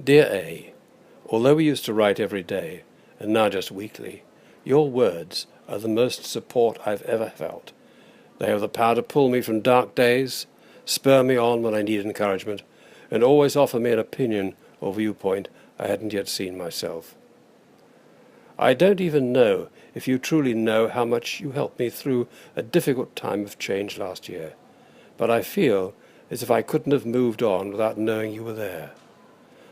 Dear A, although we used to write every day, and now just weekly, your words are the most support I've ever felt. They have the power to pull me from dark days, spur me on when I need encouragement, and always offer me an opinion or viewpoint I hadn't yet seen myself. I don't even know if you truly know how much you helped me through a difficult time of change last year, but I feel as if I couldn't have moved on without knowing you were there.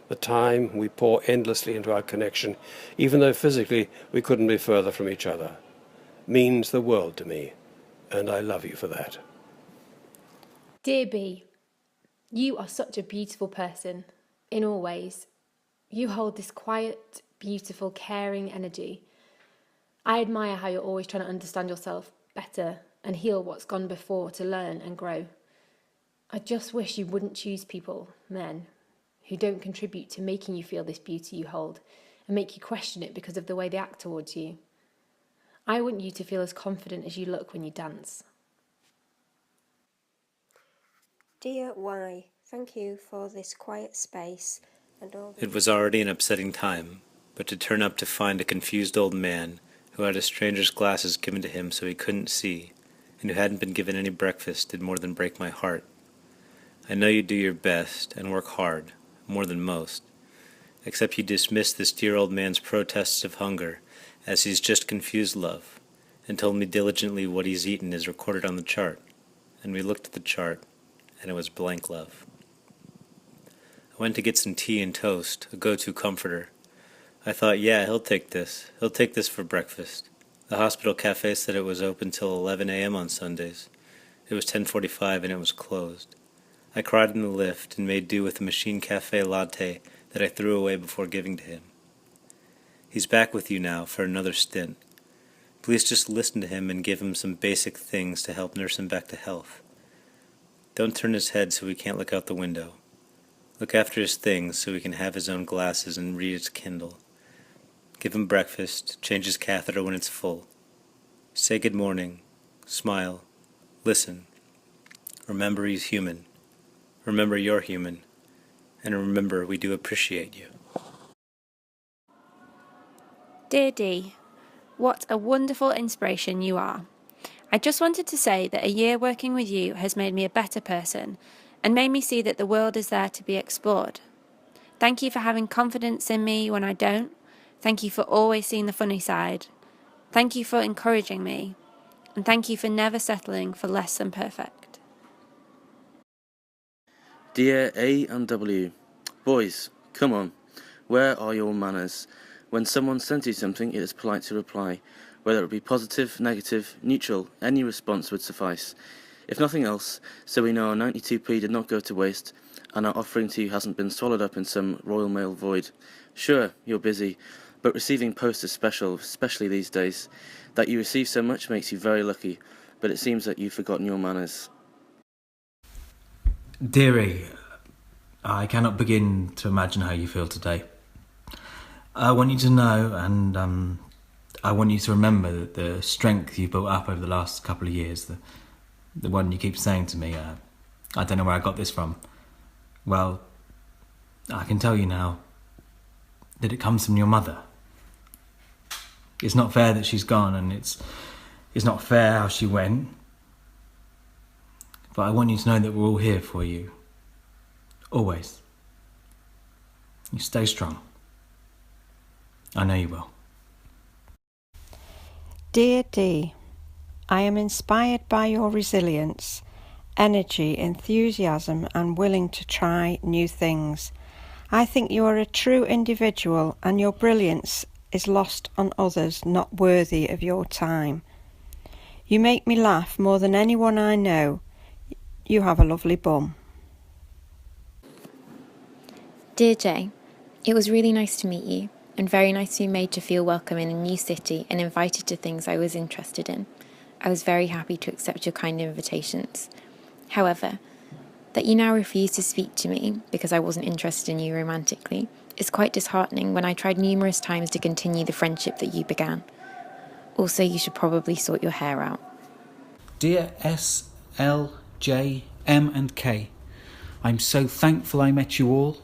The time we pour endlessly into our connection, even though physically we couldn't be further from each other, means the world to me, and I love you for that. Dear B, you are such a beautiful person, in all ways. You hold this quiet, beautiful, caring energy. I admire how you're always trying to understand yourself better and heal what's gone before to learn and grow. I just wish you wouldn't choose people, men, who don't contribute to making you feel this beauty you hold and make you question it because of the way they act towards you. I want you to feel as confident as you look when you dance. Dear Y, thank you for this quiet space and all the... It was already an upsetting time, but to turn up to find a confused old man who had a stranger's glasses given to him so he couldn't see, and who hadn't been given any breakfast did more than break my heart. I know you do your best and work hard, more than most, except you dismiss this dear old man's protests of hunger as he's just confused love, and told me diligently what he's eaten is recorded on the chart, and we looked at the chart, and it was blank love. I went to get some tea and toast, a go-to comforter. I thought, yeah, he'll take this for breakfast. The hospital cafe said it was open till 11 a.m. on Sundays. It was 10:45 and it was closed. I cried in the lift and made do with a machine cafe latte that I threw away before giving to him. He's back with you now for another stint. Please just listen to him and give him some basic things to help nurse him back to health. Don't turn his head so he can't look out the window. Look after his things so he can have his own glasses and read his Kindle. Give him breakfast, change his catheter when it's full. Say good morning, smile, listen. Remember he's human. Remember you're human. And remember we do appreciate you. Dear D, what a wonderful inspiration you are. I just wanted to say that a year working with you has made me a better person and made me see that the world is there to be explored. Thank you for having confidence in me when I don't. Thank you for always seeing the funny side. Thank you for encouraging me. And thank you for never settling for less than perfect. Dear A and W, boys, come on, where are your manners? When someone sends you something, it is polite to reply. Whether it be positive, negative, neutral, any response would suffice. If nothing else, so we know our 92p did not go to waste, and our offering to you hasn't been swallowed up in some Royal Mail void. Sure, you're busy, but receiving post is special, especially these days. That you receive so much makes you very lucky, but it seems that you've forgotten your manners. Dearie, I cannot begin to imagine how you feel today. I want you to know, and I want you to remember that the strength you've built up over the last couple of years, the one you keep saying to me, I don't know where I got this from. Well, I can tell you now that it comes from your mother. It's not fair that she's gone, and it's not fair how she went. But I want you to know that we're all here for you. Always. You stay strong. I know you will. Dear D, I am inspired by your resilience, energy, enthusiasm, and willing to try new things. I think you are a true individual, and your brilliance is lost on others not worthy of your time. You make me laugh more than anyone I know. You have a lovely bum. Dear Jay, it was really nice to meet you, and very nice to be made to feel welcome in a new city and invited to things I was interested in. I was very happy to accept your kind invitations. However, that you now refuse to speak to me because I wasn't interested in you romantically is quite disheartening when I tried numerous times to continue the friendship that you began. Also, you should probably sort your hair out. Dear S, L, J, M and K, I'm so thankful I met you all.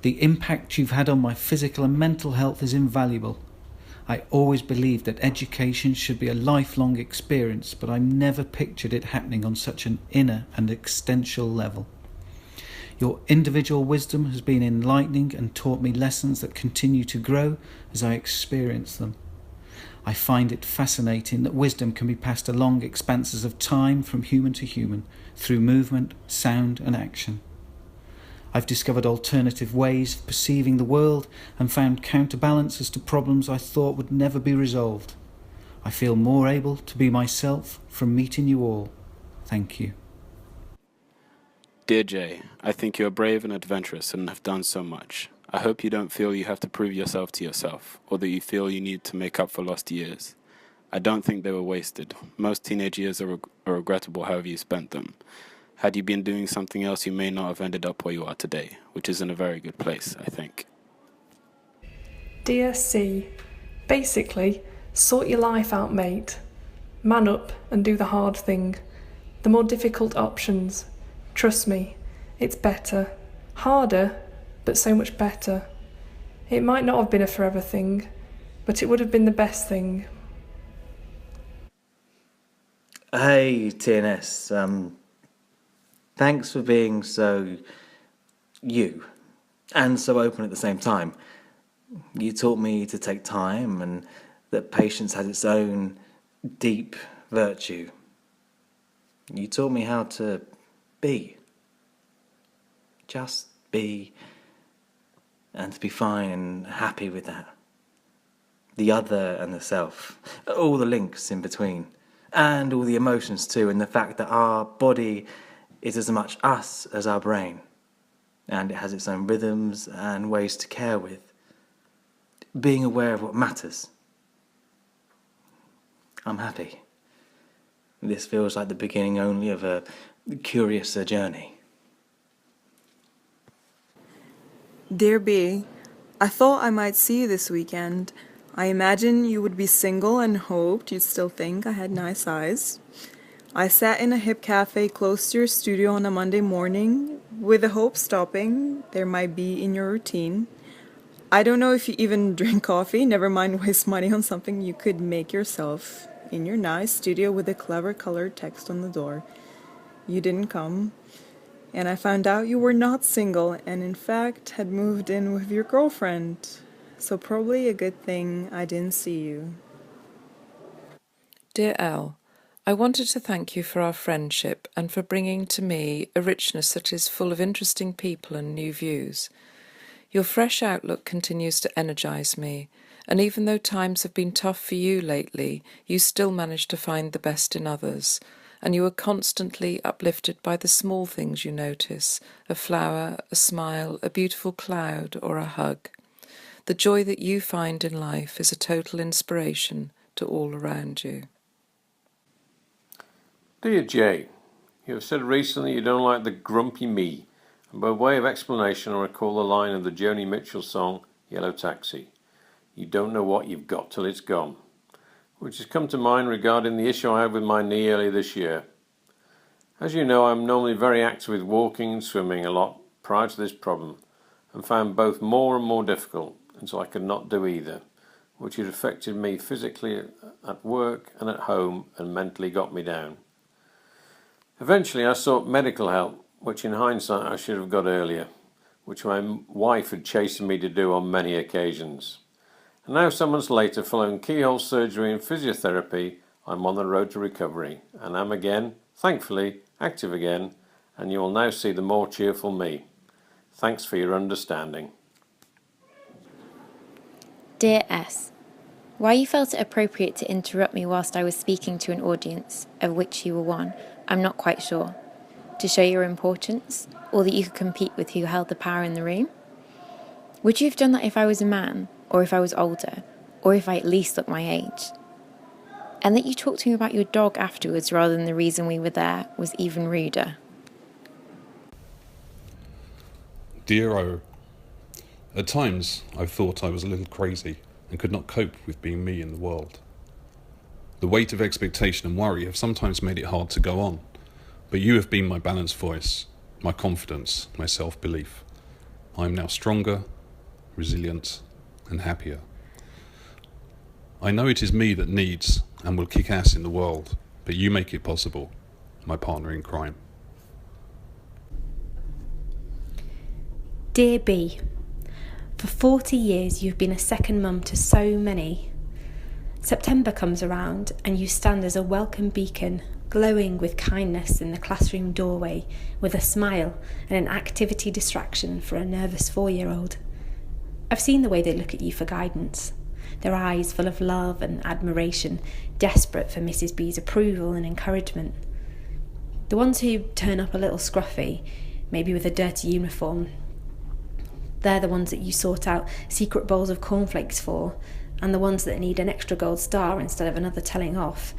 The impact you've had on my physical and mental health is invaluable. I always believed that education should be a lifelong experience, but I never pictured it happening on such an inner and existential level. Your individual wisdom has been enlightening and taught me lessons that continue to grow as I experience them. I find it fascinating that wisdom can be passed along expanses of time from human to human through movement, sound and action. I've discovered alternative ways of perceiving the world and found counterbalances to problems I thought would never be resolved. I feel more able to be myself from meeting you all. Thank you. Dear Jay, I think you are brave and adventurous and have done so much. I hope you don't feel you have to prove yourself to yourself, or that you feel you need to make up for lost years. I don't think they were wasted. Most teenage years are regrettable however you spent them. Had you been doing something else, you may not have ended up where you are today, which is in a very good place, I think. Dear C, basically, sort your life out, mate. Man up and do the hard thing. The more difficult options. Trust me, it's better. Harder, but so much better. It might not have been a forever thing, but it would have been the best thing. Hey, TNS. Thanks for being so you, and so open at the same time. You taught me to take time, and that patience has its own deep virtue. You taught me how to be. Just be, and to be fine and happy with that. The other and the self, all the links in between, and all the emotions too, and the fact that our body is as much us as our brain, and it has its own rhythms and ways to care with. Being aware of what matters. I'm happy. This feels like the beginning only of a curiouser journey. Dear B, I thought I might see you this weekend. I imagine you would be single and hoped you'd still think I had nice eyes. I sat in a hip cafe close to your studio on a Monday morning with the hope stopping there might be in your routine. I don't know if you even drink coffee, never mind waste money on something you could make yourself in your nice studio with a clever colored text on the door. You didn't come, and I found out you were not single and in fact had moved in with your girlfriend. So probably a good thing I didn't see you. Dear L, I wanted to thank you for our friendship and for bringing to me a richness that is full of interesting people and new views. Your fresh outlook continues to energize me, and even though times have been tough for you lately, you still manage to find the best in others, and you are constantly uplifted by the small things you notice, a flower, a smile, a beautiful cloud, or a hug. The joy that you find in life is a total inspiration to all around you. Dear Jay, you have said recently you don't like the grumpy me, and by way of explanation I recall the line of the Joni Mitchell song Yellow Taxi. You don't know what you've got till it's gone, which has come to mind regarding the issue I had with my knee earlier this year. As you know, I'm normally very active with walking and swimming a lot prior to this problem, and found both more and more difficult until I could not do either, which had affected me physically at work and at home and mentally got me down. Eventually I sought medical help, which in hindsight I should have got earlier, which my wife had chastened me to do on many occasions. And now, some months later, following keyhole surgery and physiotherapy, I'm on the road to recovery, and am again, thankfully, active again, and you will now see the more cheerful me. Thanks for your understanding. Dear S, why you felt it appropriate to interrupt me whilst I was speaking to an audience, of which you were one, I'm not quite sure. To show your importance, or that you could compete with who held the power in the room? Would you have done that if I was a man, or if I was older, or if I at least looked my age? And that you talked to me about your dog afterwards rather than the reason we were there was even ruder. Dear O, at times I've thought I was a little crazy and could not cope with being me in the world. The weight of expectation and worry have sometimes made it hard to go on, but you have been my balanced voice, my confidence, my self-belief. I am now stronger, resilient, and happier. I know it is me that needs and will kick ass in the world, but you make it possible, my partner in crime. Dear B, for 40 years you've been a second mum to so many. September comes around and you stand as a welcome beacon, glowing with kindness in the classroom doorway, with a smile and an activity distraction for a nervous 4-year-old. I've seen the way they look at you for guidance, their eyes full of love and admiration, desperate for Mrs. B's approval and encouragement. The ones who turn up a little scruffy, maybe with a dirty uniform, they're the ones that you sort out secret bowls of cornflakes for, and the ones that need an extra gold star instead of another telling off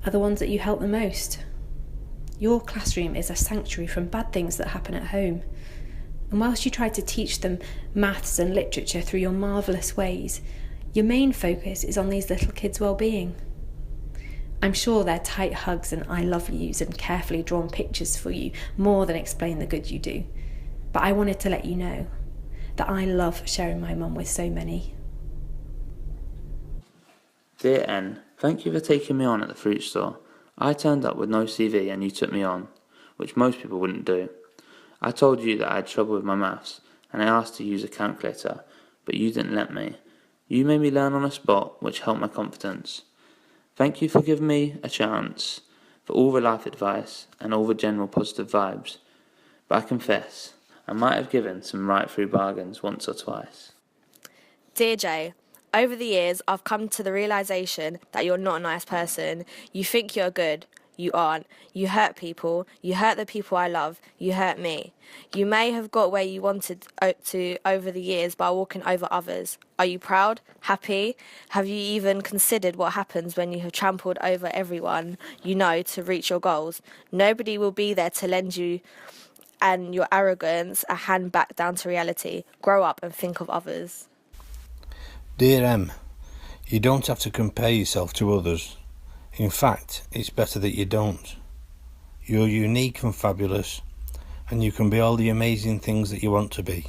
are the ones that you help the most. Your classroom is a sanctuary from bad things that happen at home. And whilst you try to teach them maths and literature through your marvellous ways, your main focus is on these little kids' well-being. I'm sure their tight hugs and I love yous and carefully drawn pictures for you more than explain the good you do. But I wanted to let you know that I love sharing my mum with so many. Dear N, thank you for taking me on at the fruit store. I turned up with no CV and you took me on, which most people wouldn't do. I told you that I had trouble with my maths, and I asked to use a calculator, but you didn't let me. You made me learn on the spot, which helped my confidence. Thank you for giving me a chance, for all the life advice and all the general positive vibes. But I confess, I might have given some right through bargains once or twice. Dear Jay, over the years I've come to the realisation that you're not a nice person. You think you're good. You aren't. You hurt people. You hurt the people I love. You hurt me. You may have got where you wanted to over the years by walking over others. Are you proud? Happy? Have you even considered what happens when you have trampled over everyone you know to reach your goals? Nobody will be there to lend you and your arrogance a hand back down to reality. Grow up and think of others. Dear M, you don't have to compare yourself to others. In fact, it's better that you don't. You're unique and fabulous, and you can be all the amazing things that you want to be.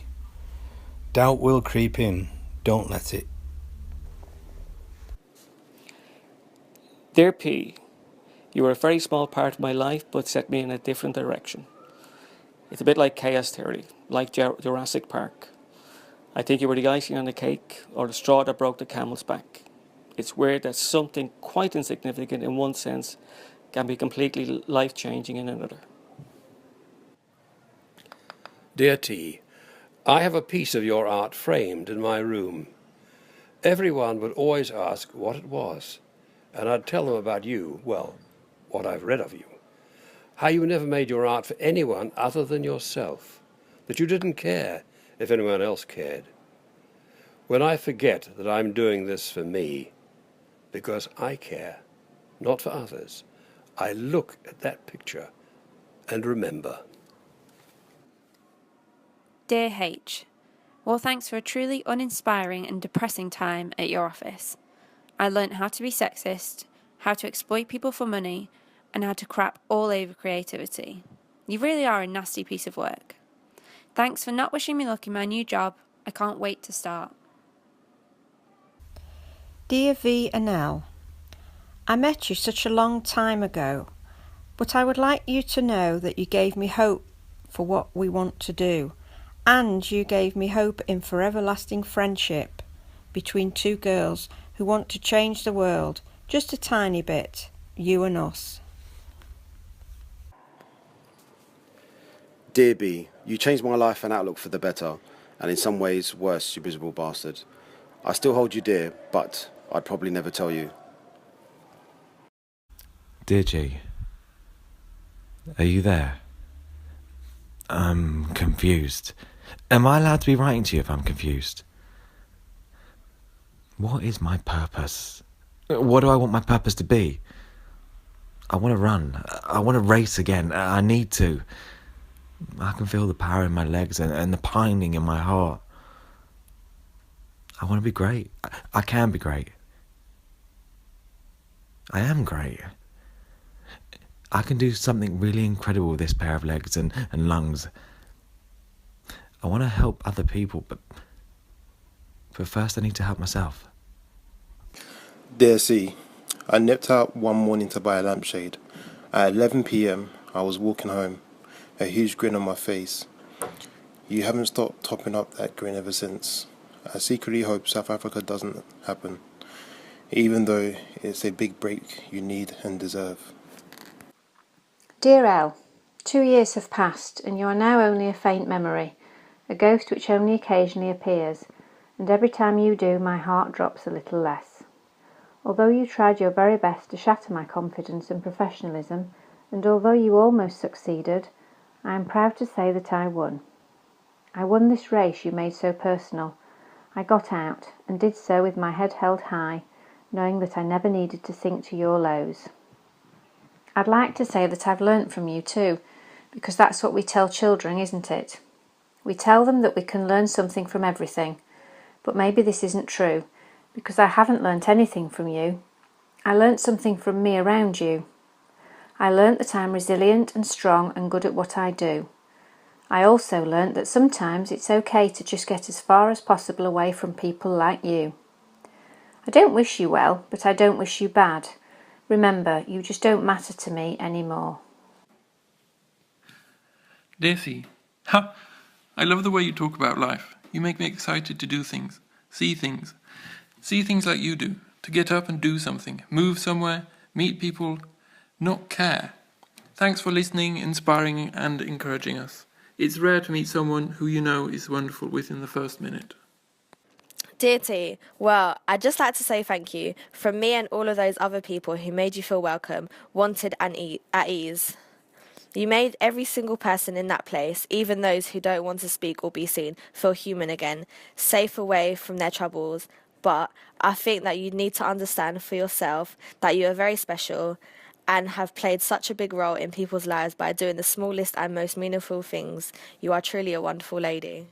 Doubt will creep in. Don't let it. Dear P, you were a very small part of my life, but set me in a different direction. It's a bit like chaos theory, like Jurassic Park. I think you were the icing on the cake, or the straw that broke the camel's back. It's weird that something quite insignificant in one sense can be completely life-changing in another. Dear T, I have a piece of your art framed in my room. Everyone would always ask what it was, and I'd tell them about you, well, what I've read of you. How you never made your art for anyone other than yourself, that you didn't care if anyone else cared. When I forget that I'm doing this for me, because I care, not for others, I look at that picture and remember. Dear H, well, thanks for a truly uninspiring and depressing time at your office. I learnt how to be sexist, how to exploit people for money, and how to crap all over creativity. You really are a nasty piece of work. Thanks for not wishing me luck in my new job. I can't wait to start. Dear V and L, I met you such a long time ago, but I would like you to know that you gave me hope for what we want to do, and you gave me hope in forever lasting friendship between two girls who want to change the world just a tiny bit, you and us. Dear B, you changed my life and outlook for the better, and in some ways worse, you miserable bastard. I still hold you dear, but I'd probably never tell you. Dear G, are you there? I'm confused. Am I allowed to be writing to you if I'm confused? What is my purpose? What do I want my purpose to be? I want to run. I want to race again. I need to. I can feel the power in my legs and the pining in my heart. I want to be great. I can be great. I am great. I can do something really incredible with this pair of legs and lungs. I want to help other people, but first I need to help myself. Dear C, I nipped out one morning to buy a lampshade. At 11 p.m, I was walking home, a huge grin on my face. You haven't stopped topping up that grin ever since. I secretly hope South Africa doesn't happen, even though it's a big break you need and deserve. Dear Elle, 2 years have passed and you are now only a faint memory, a ghost which only occasionally appears, and every time you do my heart drops a little less. Although you tried your very best to shatter my confidence and professionalism, and although you almost succeeded, I am proud to say that I won. I won this race you made so personal. I got out, and did so with my head held high, knowing that I never needed to sink to your lows. I'd like to say that I've learnt from you too, because that's what we tell children, isn't it? We tell them that we can learn something from everything, but maybe this isn't true, because I haven't learnt anything from you. I learnt something from me around you. I learnt that I'm resilient and strong and good at what I do. I also learnt that sometimes it's okay to just get as far as possible away from people like you. I don't wish you well, but I don't wish you bad. Remember, you just don't matter to me anymore. Daisy, I love the way you talk about life. You make me excited to do things, see things like you do, to get up and do something, move somewhere, meet people, not care. Thanks for listening, inspiring and encouraging us. It's rare to meet someone who you know is wonderful within the first minute. Dear T, well, I'd just like to say thank you from me and all of those other people who made you feel welcome, wanted and at ease. You made every single person in that place, even those who don't want to speak or be seen, feel human again, safe away from their troubles. But I think that you need to understand for yourself that you are very special and have played such a big role in people's lives by doing the smallest and most meaningful things. You are truly a wonderful lady.